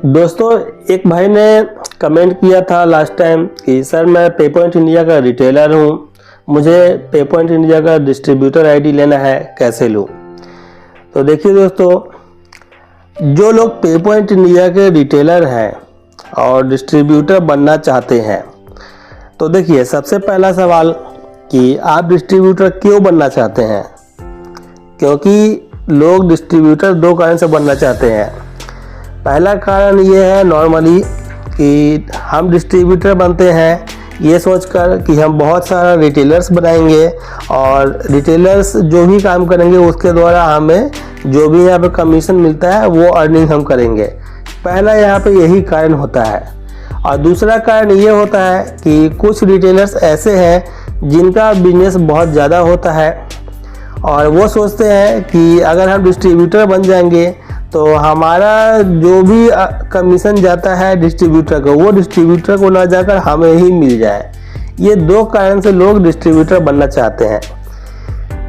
दोस्तों, एक भाई ने कमेंट किया था लास्ट टाइम कि सर मैं पे पॉइंट इंडिया का रिटेलर हूँ, मुझे पे पॉइंट इंडिया का डिस्ट्रीब्यूटर आईडी लेना है, कैसे लूँ। तो देखिए दोस्तों, जो लोग पे पॉइंट इंडिया के रिटेलर हैं और डिस्ट्रीब्यूटर बनना चाहते हैं, तो देखिए सबसे पहला सवाल कि आप डिस्ट्रीब्यूटर क्यों बनना चाहते हैं। क्योंकि लोग डिस्ट्रीब्यूटर दो कारण से बनना चाहते हैं। पहला कारण ये है नॉर्मली कि हम डिस्ट्रीब्यूटर बनते हैं ये सोचकर कि हम बहुत सारा रिटेलर्स बनाएंगे और रिटेलर्स जो भी काम करेंगे उसके द्वारा हमें जो भी यहाँ पे कमीशन मिलता है वो अर्निंग हम करेंगे। पहला यहाँ पे यही कारण होता है। और दूसरा कारण ये होता है कि कुछ रिटेलर्स ऐसे हैं जिनका बिजनेस बहुत ज़्यादा होता है और वो सोचते हैं कि अगर हम डिस्ट्रीब्यूटर बन जाएंगे तो हमारा जो भी कमीशन जाता है डिस्ट्रीब्यूटर को, वो डिस्ट्रीब्यूटर को ना जाकर हमें ही मिल जाए। ये दो कारण से लोग डिस्ट्रीब्यूटर बनना चाहते हैं।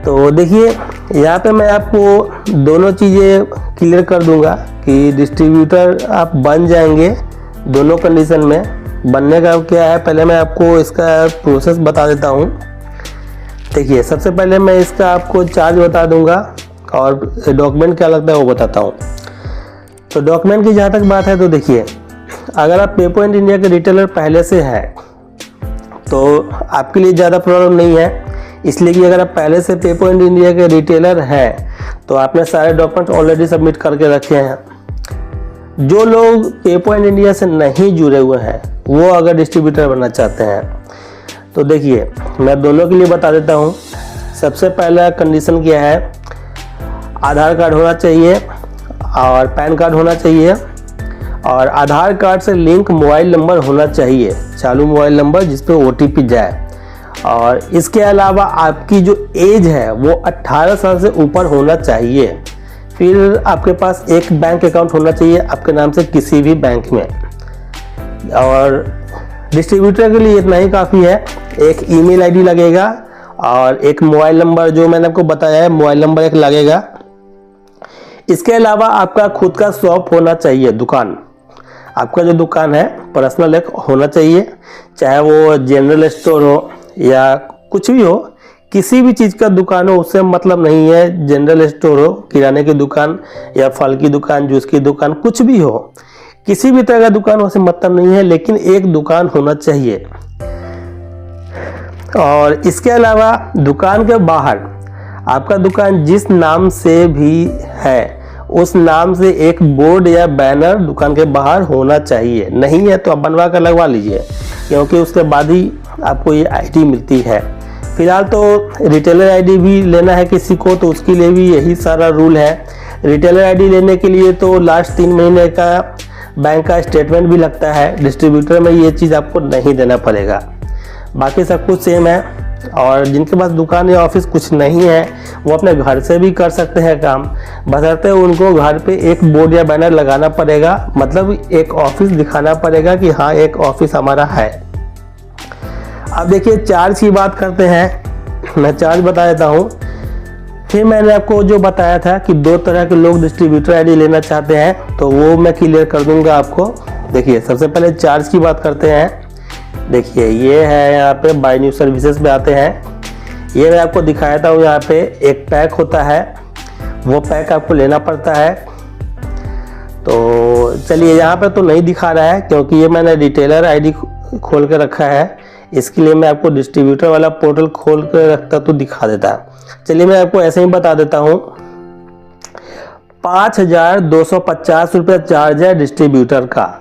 तो देखिए यहाँ पे मैं आपको दोनों चीज़ें क्लियर कर दूंगा कि डिस्ट्रीब्यूटर आप बन जाएंगे दोनों कंडीशन में। बनने का क्या है, पहले मैं आपको इसका प्रोसेस बता देता हूँ। देखिए सबसे पहले मैं इसका आपको चार्ज बता दूंगा और डॉक्यूमेंट क्या लगता है वो बताता हूँ। तो डॉक्यूमेंट की जहाँ तक बात है, तो देखिए अगर आप पे पॉइंट इंडिया के रिटेलर पहले से हैं तो आपके लिए ज़्यादा प्रॉब्लम नहीं है, इसलिए कि अगर आप पहले से पे पॉइंट इंडिया के रिटेलर हैं तो आपने सारे डॉक्यूमेंट ऑलरेडी सबमिट करके रखे हैं। जो लोग पे पॉइंट इंडिया से नहीं जुड़े हुए हैं वो अगर डिस्ट्रीब्यूटर बनना चाहते हैं तो देखिए मैं दोनों के लिए बता देता हूँ। सबसे पहला कंडीशन क्या है, आधार कार्ड होना चाहिए और पैन कार्ड होना चाहिए और आधार कार्ड से लिंक मोबाइल नंबर होना चाहिए, चालू मोबाइल नंबर जिस पे OTP जाए। और इसके अलावा आपकी जो एज है वो 18 साल से ऊपर होना चाहिए। फिर आपके पास एक बैंक अकाउंट होना चाहिए आपके नाम से किसी भी बैंक में। और डिस्ट्रीब्यूटर के लिए इतना ही काफ़ी है, एक ईमेल आईडी लगेगा और एक मोबाइल नंबर जो मैंने आपको बताया है, मोबाइल नंबर एक लगेगा। इसके अलावा आपका खुद का शॉप होना चाहिए, दुकान। आपका जो दुकान है पर्सनल एक होना चाहिए, चाहे वो जनरल स्टोर हो या कुछ भी हो, किसी भी चीज़ का दुकान हो उससे मतलब नहीं है। जनरल स्टोर हो, किराने की दुकान या फल की दुकान, जूस की दुकान, कुछ भी हो, किसी भी तरह का दुकान हो से मतलब नहीं है, लेकिन एक दुकान होना चाहिए। और इसके अलावा दुकान के बाहर आपका दुकान जिस नाम से भी है उस नाम से एक बोर्ड या बैनर दुकान के बाहर होना चाहिए। नहीं है तो आप बनवा कर लगवा लीजिए, क्योंकि उसके बाद ही आपको ये आईडी मिलती है। फिलहाल तो रिटेलर आईडी भी लेना है किसी को तो उसके लिए भी यही सारा रूल है। रिटेलर आईडी लेने के लिए तो लास्ट 3 महीने का बैंक का स्टेटमेंट भी लगता है। डिस्ट्रीब्यूटर में ये चीज़ आपको नहीं देना पड़ेगा, बाकी सब कुछ सेम है। और जिनके पास दुकान या ऑफिस कुछ नहीं है वो अपने घर से भी कर सकते हैं काम, बशर्ते उनको घर पे एक बोर्ड या बैनर लगाना पड़ेगा, मतलब एक ऑफिस दिखाना पड़ेगा कि हाँ एक ऑफिस हमारा है। अब देखिए चार्ज की बात करते हैं, मैं चार्ज बता देता हूँ। फिर मैंने आपको जो बताया था कि दो तरह के लोग डिस्ट्रीब्यूटर आईडी लेना चाहते हैं तो वो मैं क्लियर कर दूंगा आपको। देखिए सबसे पहले चार्ज की बात करते हैं। देखिए ये है यहाँ पे बाय न्यू सर्विसेज पे आते हैं। ये मैं आपको दिखाया था, यहाँ पे एक पैक होता है, वो पैक आपको लेना पड़ता है। तो चलिए यहाँ पे तो नहीं दिखा रहा है क्योंकि ये मैंने रिटेलर आईडी खोल के रखा है, इसके लिए मैं आपको डिस्ट्रीब्यूटर वाला पोर्टल खोल कर रखता तो दिखा देता। चलिए मैं आपको ऐसे ही बता देता हूँ। 5250 रुपये चार्ज है डिस्ट्रीब्यूटर का।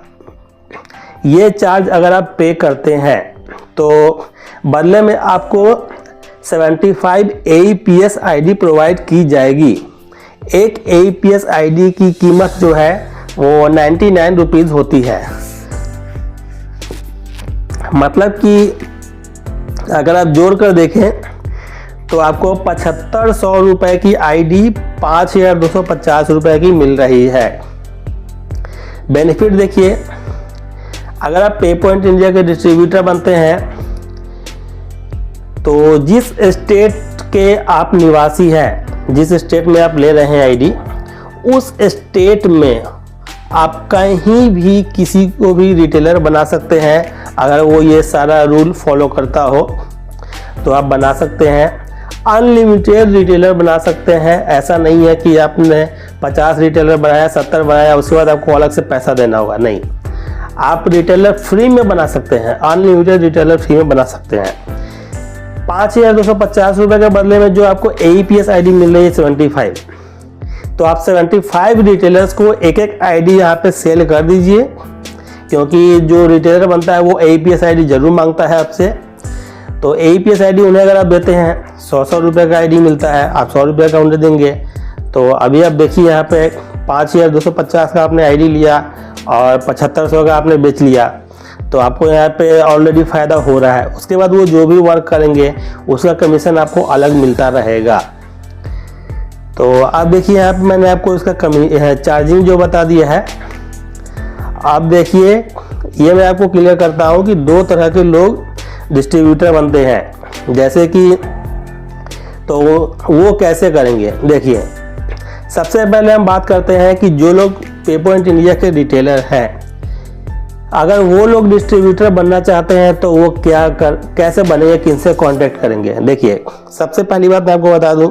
ये चार्ज अगर आप पे करते हैं तो बदले में आपको 75 AEPS आईडी प्रोवाइड की जाएगी। एक AEPS आईडी की कीमत जो है वो 99 रुपीज़ होती है। मतलब कि अगर आप जोड़ कर देखें तो आपको 7500 रुपये की आईडी 5250 रुपये की मिल रही है। बेनिफिट देखिए, अगर आप पे पॉइंट इंडिया के डिस्ट्रीब्यूटर बनते हैं तो जिस स्टेट के आप निवासी हैं, जिस स्टेट में आप ले रहे हैं आईडी, उस स्टेट में आप कहीं भी किसी को भी रिटेलर बना सकते हैं। अगर वो ये सारा रूल फॉलो करता हो तो आप बना सकते हैं। अनलिमिटेड रिटेलर बना सकते हैं। ऐसा नहीं है कि आपने 50 रिटेलर बनाया, 70 बनाया, उसके बाद आपको अलग से पैसा देना होगा। नहीं, आप रिटेलर फ्री में बना सकते हैं। अनलिमिटेड रिटेलर फ्री में बना सकते हैं। 5,250 रुपये के बदले में जो आपको AEPS ID मिल रही है 75, तो आप 75 रिटेलर्स को एक एक ID यहाँ पे सेल कर दीजिए, क्योंकि जो रिटेलर बनता है वो AEPS ID जरूर मांगता है आपसे। तो AEPS ID उन्हें अगर आप देते हैं 100 रुपये का ID मिलता है, आप 100 रुपये का उन्हें देंगे। तो अभी आप देखिए यहाँ पे 5,250 का आपने ID लिया और 7500 का आपने बेच लिया, तो आपको यहाँ पे ऑलरेडी फ़ायदा हो रहा है। उसके बाद वो जो भी वर्क करेंगे उसका कमीशन आपको अलग मिलता रहेगा। तो आप देखिए यहाँ पे मैंने आपको इसका चार्जिंग जो बता दिया है। आप देखिए, ये मैं आपको क्लियर करता हूँ कि 2 तरह के लोग डिस्ट्रीब्यूटर बनते हैं। जैसे कि तो वो कैसे करेंगे, देखिए सबसे पहले हम बात करते हैं कि जो लोग पे पॉइंट इंडिया के रिटेलर हैं, अगर वो लोग डिस्ट्रीब्यूटर बनना चाहते हैं तो वो कैसे बनेंगे, किनसे कांटेक्ट करेंगे। देखिए सबसे पहली बात मैं आपको बता दूं,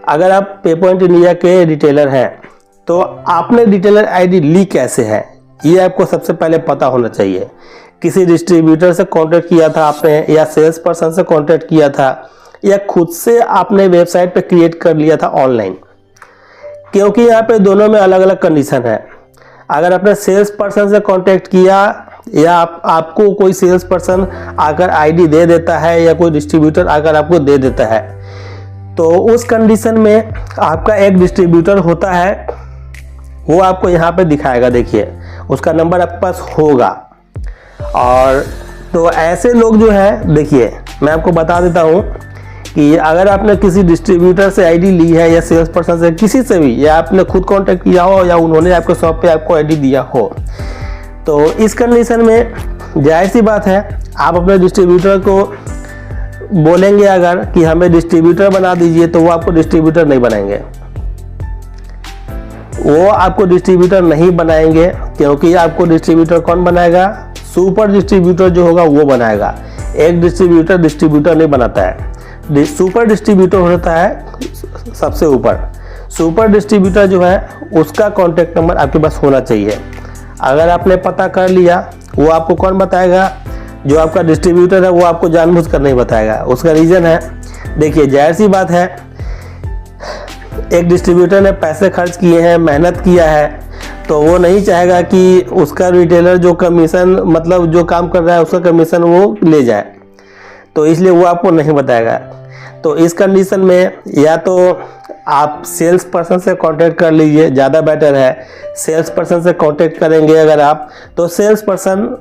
अगर आप पे पॉइंट इंडिया के रिटेलर हैं तो आपने रिटेलर ID ली कैसे है, ये आपको सबसे पहले पता होना चाहिए। किसी डिस्ट्रीब्यूटर से कांटेक्ट किया था आपने, या सेल्स पर्सन से कांटेक्ट किया था, या खुद से आपने वेबसाइट पे क्रिएट कर लिया था ऑनलाइन, क्योंकि यहाँ पे दोनों में अलग अलग कंडीशन है। अगर आपने सेल्स पर्सन से कांटेक्ट किया, या आपको कोई सेल्स पर्सन आकर ID दे देता है, या कोई डिस्ट्रीब्यूटर आकर आपको दे देता है, तो उस कंडीशन में आपका एक डिस्ट्रीब्यूटर होता है, वो आपको यहाँ पे दिखाएगा। देखिए उसका नंबर आपके पास होगा। और तो ऐसे लोग जो है, देखिए मैं आपको बता देता हूँ कि अगर आपने किसी डिस्ट्रीब्यूटर से ID ली है, या सेल्स पर्सन से, किसी से भी, या आपने खुद कांटेक्ट किया हो, या उन्होंने आपके शॉप पे आपको ID दिया हो, तो इस कंडीशन में जाहिर सी बात है आप अपने डिस्ट्रीब्यूटर को बोलेंगे अगर कि हमें डिस्ट्रीब्यूटर बना दीजिए, तो वो आपको डिस्ट्रीब्यूटर नहीं बनाएंगे। वो आपको डिस्ट्रीब्यूटर नहीं बनाएंगे, क्योंकि आपको डिस्ट्रीब्यूटर कौन बनाएगा, सुपर डिस्ट्रीब्यूटर जो होगा वो बनाएगा। एक डिस्ट्रीब्यूटर नहीं बनाता है। सुपर डिस्ट्रीब्यूटर होता है सबसे ऊपर। सुपर डिस्ट्रीब्यूटर जो है उसका कॉन्टैक्ट नंबर आपके पास होना चाहिए। अगर आपने पता कर लिया, वो आपको कौन बताएगा, जो आपका डिस्ट्रीब्यूटर है वो आपको जानबूझकर नहीं बताएगा। उसका रीज़न है, देखिए जाहिर सी बात है, एक डिस्ट्रीब्यूटर ने पैसे खर्च किए हैं, मेहनत किया है, तो वो नहीं चाहेगा कि उसका रिटेलर जो कमीशन, मतलब जो काम कर रहा है उसका कमीशन वो ले जाए, तो इसलिए वो आपको नहीं बताएगा। तो इस कंडीशन में या तो आप सेल्स पर्सन से कांटेक्ट कर लीजिए, ज़्यादा बेटर है। सेल्स पर्सन से कांटेक्ट करेंगे अगर आप, तो सेल्स पर्सन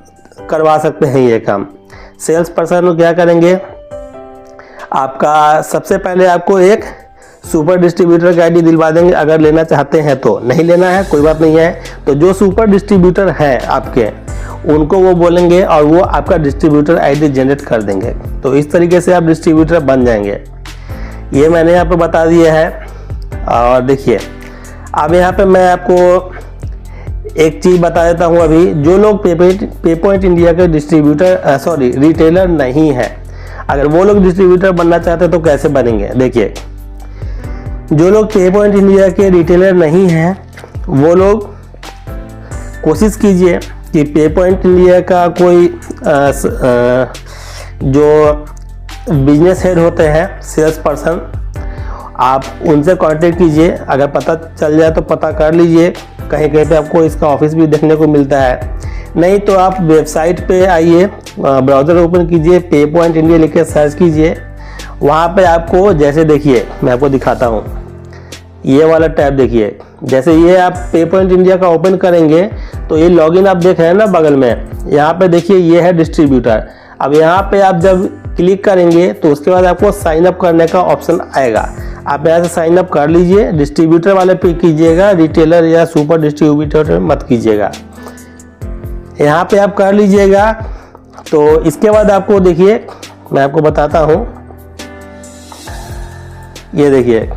करवा सकते हैं ये काम। सेल्स पर्सन क्या करेंगे, आपका सबसे पहले आपको एक सुपर डिस्ट्रीब्यूटर की ID दिलवा देंगे, अगर लेना चाहते हैं तो। नहीं लेना है कोई बात नहीं है, तो जो सुपर डिस्ट्रीब्यूटर हैं आपके, उनको वो बोलेंगे और वो आपका डिस्ट्रीब्यूटर ID जनरेट कर देंगे। तो इस तरीके से आप डिस्ट्रीब्यूटर बन जाएंगे। ये मैंने यहाँ पे बता दिया है। और देखिए अब यहाँ पे मैं आपको एक चीज़ बता देता हूँ। अभी जो लोग पे पॉइंट इंडिया के रिटेलर नहीं है, अगर वो लोग डिस्ट्रीब्यूटर बनना चाहते हैं तो कैसे बनेंगे। देखिए जो लोग पे पॉइंट इंडिया के रिटेलर नहीं हैं, वो लोग कोशिश कीजिए कि पे पॉइंट इंडिया का कोई जो बिजनेस हेड होते हैं, सेल्स पर्सन, आप उनसे कांटेक्ट कीजिए। अगर पता चल जाए तो पता कर लीजिए, कहीं कहीं पे आपको इसका ऑफिस भी देखने को मिलता है। नहीं तो आप वेबसाइट पे आइए, ब्राउज़र ओपन कीजिए, पे पॉइंट इंडिया लिख के सर्च कीजिए। वहाँ पे आपको, जैसे देखिए मैं आपको दिखाता हूँ, ये वाला टैब देखिए। जैसे ये आप पे पॉइंट इंडिया का ओपन करेंगे तो ये लॉगिन आप देख रहे हैं ना बगल में, यहाँ पे देखिए ये है डिस्ट्रीब्यूटर। अब यहाँ पे आप जब क्लिक करेंगे तो उसके बाद आपको साइन अप करने का ऑप्शन आएगा। आप यहाँ से साइन अप कर लीजिए, डिस्ट्रीब्यूटर वाले पे कीजिएगा, रिटेलर या सुपर डिस्ट्रीब्यूटर मत कीजिएगा। यहाँ पे आप कर लीजिएगा। तो इसके बाद आपको देखिए मैं आपको बताता हूँ, ये देखिए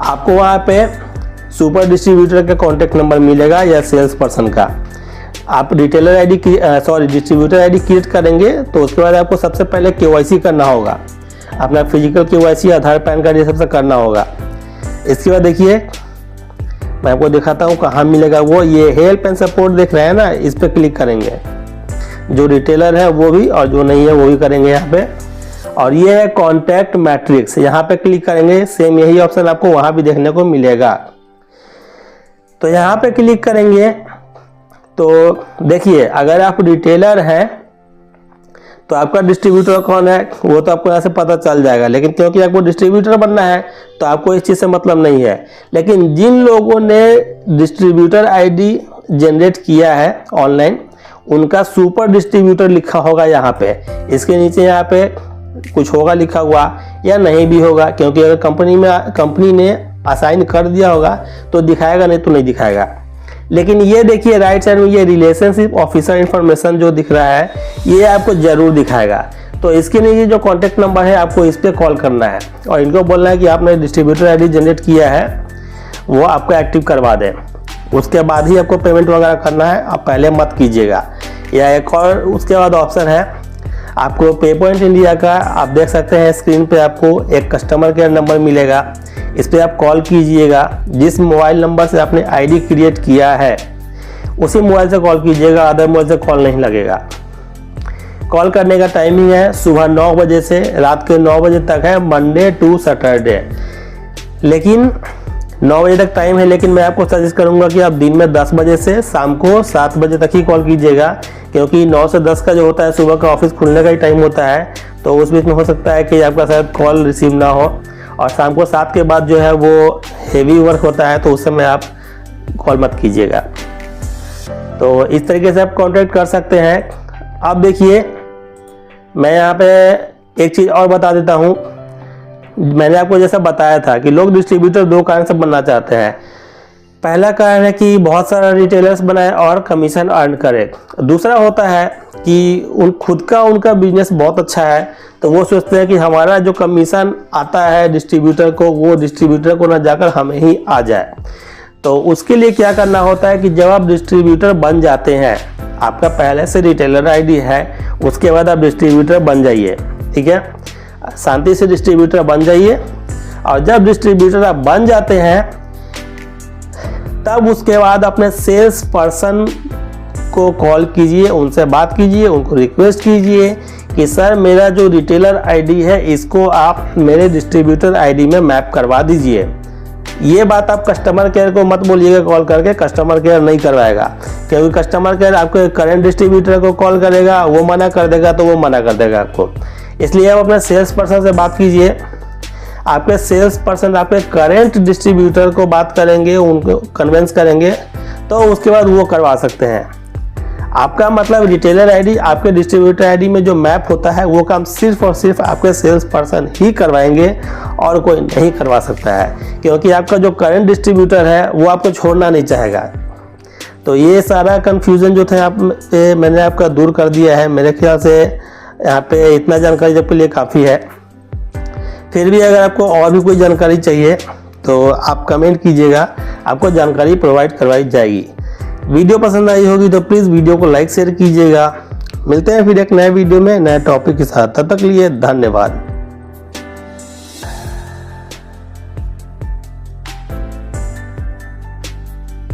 आपको वहाँ पे सुपर डिस्ट्रीब्यूटर का कॉन्टैक्ट नंबर मिलेगा या सेल्स पर्सन का। आप retailer ID distributor ID create करेंगे तो उसके बाद आपको सबसे पहले KYC करना होगा, अपना फिजिकल KYC, आधार, पैन कार्ड, ये सबसे करना होगा। इसके बाद देखिए मैं आपको दिखाता हूँ कहाँ मिलेगा वो, ये हेल्प एंड सपोर्ट देख रहे हैं ना, इस पर क्लिक करेंगे। जो रिटेलर है वो भी और जो नहीं है वो भी करेंगे यहाँ पे। और ये है कॉन्टैक्ट मैट्रिक्स, यहाँ पे क्लिक करेंगे, सेम यही ऑप्शन आपको वहाँ भी देखने को मिलेगा। तो यहाँ पे क्लिक करेंगे तो देखिए अगर आप रिटेलर हैं तो आपका डिस्ट्रीब्यूटर कौन है वो तो आपको यहाँ से पता चल जाएगा, लेकिन क्योंकि आपको डिस्ट्रीब्यूटर बनना है तो आपको इस चीज़ से मतलब नहीं है। लेकिन जिन लोगों ने डिस्ट्रीब्यूटर आईडी जनरेट किया है ऑनलाइन, उनका सुपर डिस्ट्रीब्यूटर लिखा होगा यहाँ पे, इसके नीचे यहाँ पे कुछ होगा लिखा हुआ या नहीं भी होगा, क्योंकि अगर कंपनी ने असाइन कर दिया होगा तो दिखाएगा, नहीं तो नहीं दिखाएगा। लेकिन ये देखिए राइट साइड में ये रिलेशनशिप ऑफिसर इंफॉर्मेशन जो दिख रहा है ये आपको जरूर दिखाएगा। तो इसके लिए जो कॉन्टैक्ट नंबर है आपको इस पर कॉल करना है और इनको बोलना है कि आपने डिस्ट्रीब्यूटर आईडी जनरेट किया है वो आपको एक्टिव करवा दें, उसके बाद ही आपको पेमेंट वगैरह करना है, आप पहले मत कीजिएगा। या एक और उसके बाद ऑप्शन है आपको पे पॉइंट इंडिया का, आप देख सकते हैं स्क्रीन पे आपको एक कस्टमर केयर नंबर मिलेगा, इस पर आप कॉल कीजिएगा। जिस मोबाइल नंबर से आपने आईडी क्रिएट किया है उसी मोबाइल से कॉल कीजिएगा, अदर मोबाइल से कॉल नहीं लगेगा। कॉल करने का टाइमिंग है सुबह 9 बजे से रात के 9 बजे तक है, मंडे टू सैटरडे। लेकिन 9 बजे तक टाइम है, लेकिन मैं आपको सजेस्ट करूंगा कि आप दिन में 10 बजे से शाम को 7 बजे तक ही कॉल कीजिएगा, क्योंकि 9 से 10 का जो होता है सुबह का ऑफिस खुलने का ही टाइम होता है, तो उस बीच में हो सकता है कि आपका शायद कॉल रिसीव ना हो। और शाम को 7 के बाद जो है वो हेवी वर्क होता है, तो उस समय आप कॉल मत कीजिएगा। तो इस तरीके से आप कॉन्टैक्ट कर सकते हैं। अब देखिए मैं यहाँ पे एक चीज़ और बता देता हूँ। मैंने आपको जैसा बताया था कि लोग डिस्ट्रीब्यूटर 2 कारण से बनना चाहते हैं। पहला कारण है कि बहुत सारा रिटेलर्स बनाए और कमीशन अर्न करे। दूसरा होता है कि खुद का उनका बिजनेस बहुत अच्छा है, तो वो सोचते हैं कि हमारा जो कमीशन आता है डिस्ट्रीब्यूटर को, वो डिस्ट्रीब्यूटर को ना जाकर हमें ही आ जाए। तो उसके लिए क्या करना होता है कि जब आप डिस्ट्रीब्यूटर बन जाते हैं, आपका पहले से रिटेलर आईडी है, उसके बाद आप डिस्ट्रीब्यूटर बन जाइए, ठीक है, शांति से डिस्ट्रीब्यूटर बन जाइए। और जब डिस्ट्रीब्यूटर आप बन जाते हैं तब उसके बाद अपने सेल्स पर्सन को कॉल कीजिए, उनसे बात कीजिए, उनको रिक्वेस्ट कीजिए कि सर मेरा जो रिटेलर आईडी है इसको आप मेरे डिस्ट्रीब्यूटर आईडी में मैप करवा दीजिए। ये बात आप कस्टमर केयर को मत बोलिएगा कॉल करके, कस्टमर केयर नहीं करवाएगा, क्योंकि कस्टमर केयर आपके करंट डिस्ट्रीब्यूटर को कॉल करेगा, वो मना कर देगा तो वो मना कर देगा आपको। इसलिए आप अपने सेल्स पर्सन से बात कीजिए। आपके सेल्स पर्सन आपके करेंट डिस्ट्रीब्यूटर को बात करेंगे, उनको कन्विंस करेंगे, तो उसके बाद वो करवा सकते हैं। आपका मतलब रिटेलर आईडी आपके डिस्ट्रीब्यूटर आईडी में जो मैप होता है वो काम सिर्फ और सिर्फ आपके सेल्स पर्सन ही करवाएंगे और कोई नहीं करवा सकता है, क्योंकि आपका जो करंट डिस्ट्रीब्यूटर है वो आपको छोड़ना नहीं चाहेगा। तो ये सारा कन्फ्यूज़न जो था मैंने आपका दूर कर दिया है। मेरे ख्याल से यहाँ पे इतना जानकारी आपके लिए काफ़ी है। फिर भी अगर आपको और भी कोई जानकारी चाहिए तो आप कमेंट कीजिएगा, आपको जानकारी प्रोवाइड करवाई जाएगी। वीडियो पसंद आई होगी तो प्लीज़ वीडियो को लाइक शेयर कीजिएगा। मिलते हैं फिर एक नए वीडियो में नए टॉपिक के साथ, तब तक के लिए धन्यवाद।